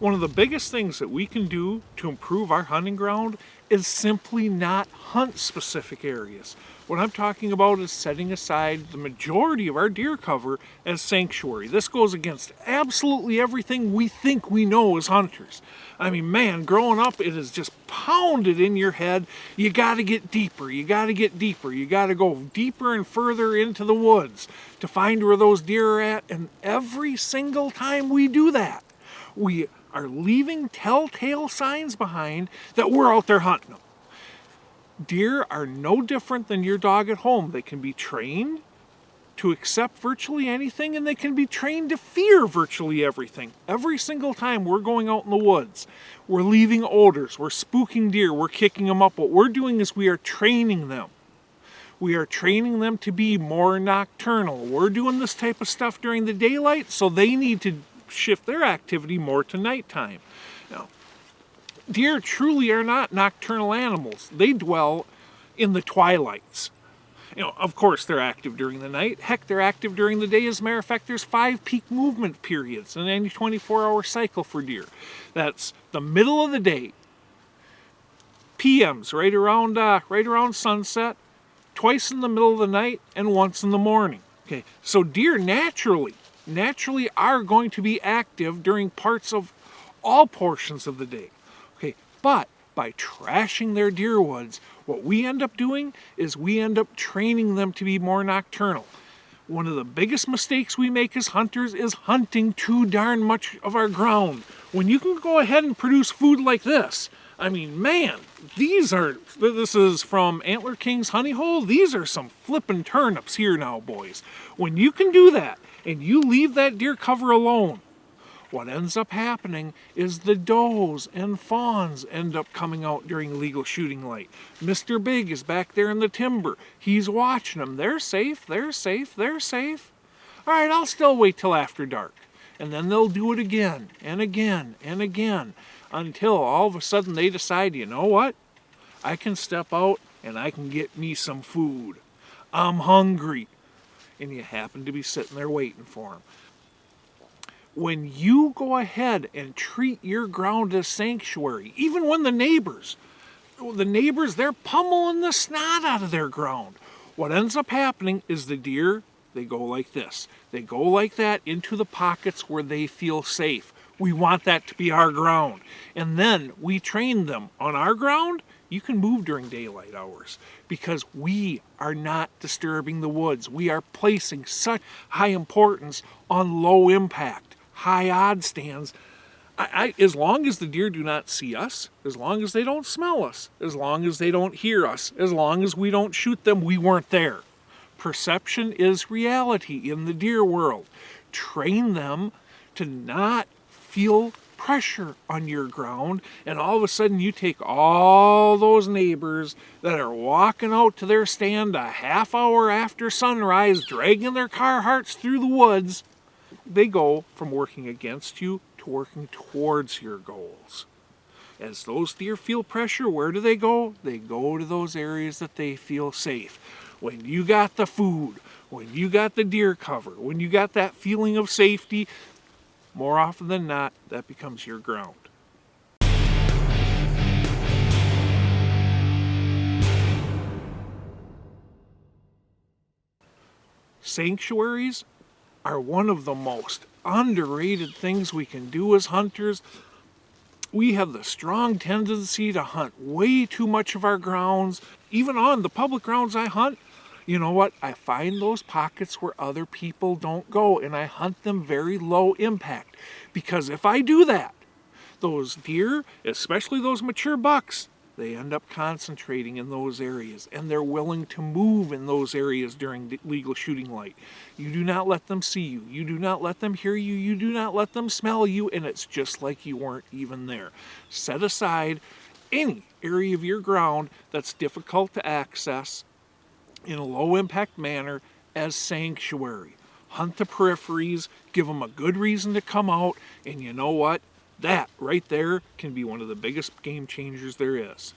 One of the biggest things that we can do to improve our hunting ground is simply not hunt specific areas. What I'm talking about is setting aside the majority of our deer cover as sanctuary. This goes against absolutely everything we think we know as hunters. I mean, man, growing up, it is just pounded in your head. You got to get deeper. You got to get deeper. You got to go deeper and further into the woods to find where those deer are at. And every single time we do that, we are leaving telltale signs behind that we're out there hunting them. Deer are no different than your dog at home. They can be trained to accept virtually anything, and they can be trained to fear virtually everything. Every single time we're going out in the woods, we're leaving odors, we're spooking deer, we're kicking them up. What we're doing is we are training them. We are training them to be more nocturnal. We're doing this type of stuff during the daylight, so they need to shift their activity more to nighttime. Now, deer truly are not nocturnal animals. They dwell in the twilights. Of course, they're active during the night. Heck, they're active during the day. As a matter of fact, there's 5 peak movement periods in any 24-hour cycle for deer. That's the middle of the day, PMs right around sunset, twice in the middle of the night, and once in the morning. Okay, so deer naturally are going to be active during all portions of the day. Okay, but by trashing their deer woods, what we end up doing is we end up training them to be more nocturnal. One of the biggest mistakes we make as hunters is hunting too darn much of our ground. When you can go ahead and produce food like this, I mean, man, this is from Antler King's Honey Hole. These are some flippin' turnips here now, boys. When you can do that and you leave that deer cover alone, what ends up happening is the does and fawns end up coming out during legal shooting light. Mr. Big is back there in the timber. He's watching them. They're safe, they're safe, they're safe. All right, I'll still wait till after dark. And then they'll do it again and again and again until all of a sudden they decide, you know what? I can step out and I can get me some food. I'm hungry. And you happen to be sitting there waiting for them. When you go ahead and treat your ground as sanctuary, even when the neighbors, they're pummeling the snot out of their ground. What ends up happening is the deer, they go like this. They go like that into the pockets where they feel safe. We want that to be our ground. And then we train them on our ground. You can move during daylight hours because we are not disturbing the woods. We are placing such high importance on low impact, high odd stands. As long as the deer do not see us, as long as they don't smell us, as long as they don't hear us, as long as we don't shoot them, we weren't there. Perception is reality in the deer world. Train them to not feel pressure on your ground, and all of a sudden you take all those neighbors that are walking out to their stand a half hour after sunrise, dragging their Carhartts through the woods. They go from working against you to working towards your goals. As those deer feel pressure, where do they go? They go to those areas that they feel safe. When you got the food, when you got the deer cover, when you got that feeling of safety, more often than not, that becomes your ground. Sanctuaries are one of the most underrated things we can do as hunters. We have the strong tendency to hunt way too much of our grounds. Even on the public grounds I hunt, you know what? I find those pockets where other people don't go, and I hunt them very low impact. Because if I do that, those deer, especially those mature bucks, they end up concentrating in those areas, and they're willing to move in those areas during legal shooting light. You do not let them see you. You do not let them hear you. You do not let them smell you, and it's just like you weren't even there. Set aside any area of your ground that's difficult to access in a low-impact manner as sanctuary. Hunt the peripheries, give them a good reason to come out, and you know what? That right there can be one of the biggest game changers there is.